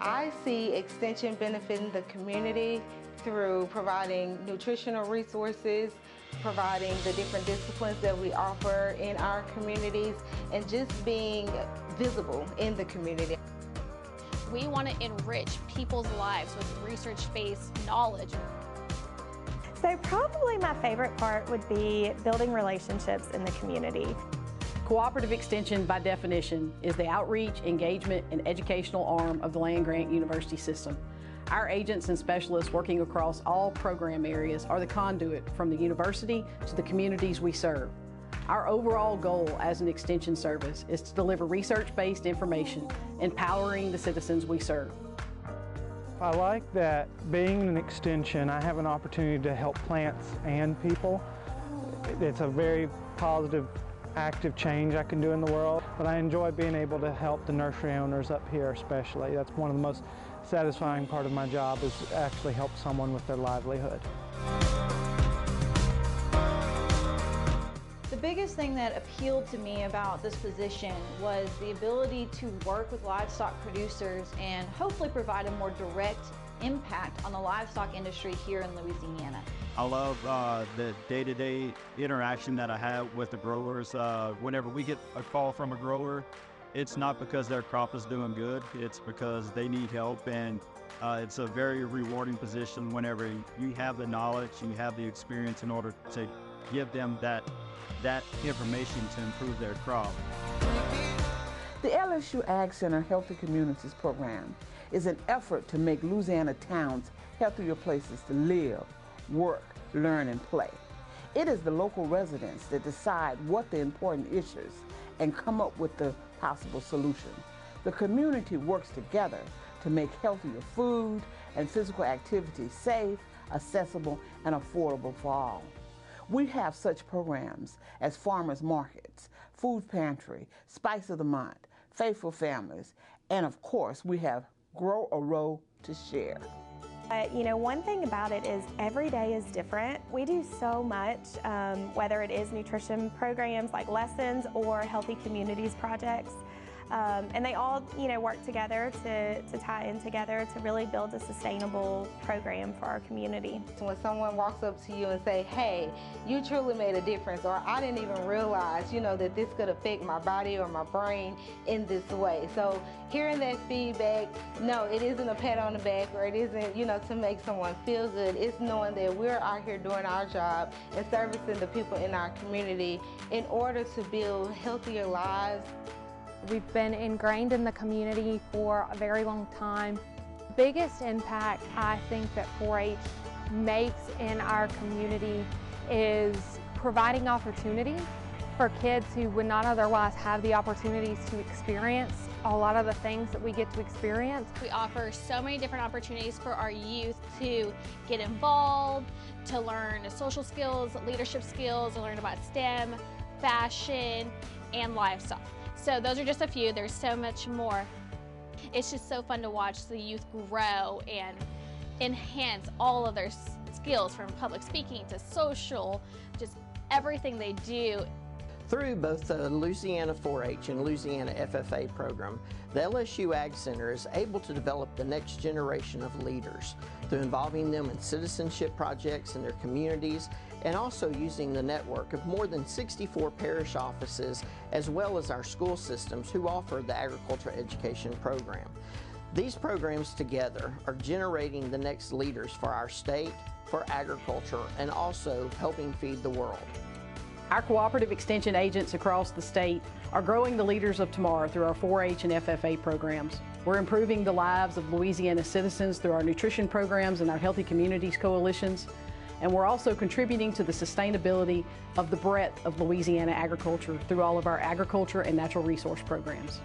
I see Extension benefiting the community through providing nutritional resources, providing the different disciplines that we offer in our communities, and just being visible in the community. We want to enrich people's lives with research-based knowledge. So probably my favorite part would be building relationships in the community. Cooperative Extension, by definition, is the outreach, engagement, and educational arm of the land-grant university system. Our agents and specialists working across all program areas are the conduit from the university to the communities we serve. Our overall goal as an extension service is to deliver research-based information, empowering the citizens we serve. I like that being an extension, I have an opportunity to help plants and people. It's a very positive, active change I can do in the world, but I enjoy being able to help the nursery owners up here especially. That's one of the most satisfying part of my job, is to actually help someone with their livelihood. The biggest thing that appealed to me about this position was the ability to work with livestock producers and hopefully provide a more direct impact on the livestock industry here in Louisiana. I love the day-to-day interaction that I have with the growers. Whenever we get a call from a grower, it's not because their crop is doing good, it's because they need help, and it's a very rewarding position whenever you have the knowledge, you have the experience in order to give them that information to improve their crop. The LSU AgCenter Healthy Communities program is an effort to make Louisiana towns healthier places to live, work, learn, and play. It is the local residents that decide what the important issues and come up with the possible solution. The community works together to make healthier food and physical activity safe, accessible, and affordable for all. We have such programs as farmers markets, food pantry, Spice of the Month, Faithful Families, and of course we have Grow a Row to Share. You know, one thing about it is every day is different. We do so much, whether it is nutrition programs like lessons or healthy communities projects. And they all, work together to tie in together to really build a sustainable program for our community. When someone walks up to you and say, hey, you truly made a difference, or I didn't even realize, that this could affect my body or my brain in this way. So hearing that feedback, no, it isn't a pat on the back, or it isn't, to make someone feel good. It's knowing that we're out here doing our job and servicing the people in our community in order to build healthier lives. We've been ingrained in the community for a very long time. The biggest impact I think that 4-H makes in our community is providing opportunity for kids who would not otherwise have the opportunities to experience a lot of the things that we get to experience. We offer so many different opportunities for our youth to get involved, to learn social skills, leadership skills, to learn about STEM, fashion, and livestock. So those are just a few. There's so much more. It's just so fun to watch the youth grow and enhance all of their skills, from public speaking to social, just everything they do. Through both the Louisiana 4-H and Louisiana FFA program, the LSU AgCenter is able to develop the next generation of leaders through involving them in citizenship projects in their communities, and also using the network of more than 64 parish offices as well as our school systems who offer the agriculture education program. These programs together are generating the next leaders for our state, for agriculture, and also helping feed the world. Our cooperative extension agents across the state are growing the leaders of tomorrow through our 4-H and FFA programs. We're improving the lives of Louisiana citizens through our nutrition programs and our Healthy Communities coalitions. And we're also contributing to the sustainability of the breadth of Louisiana agriculture through all of our agriculture and natural resource programs.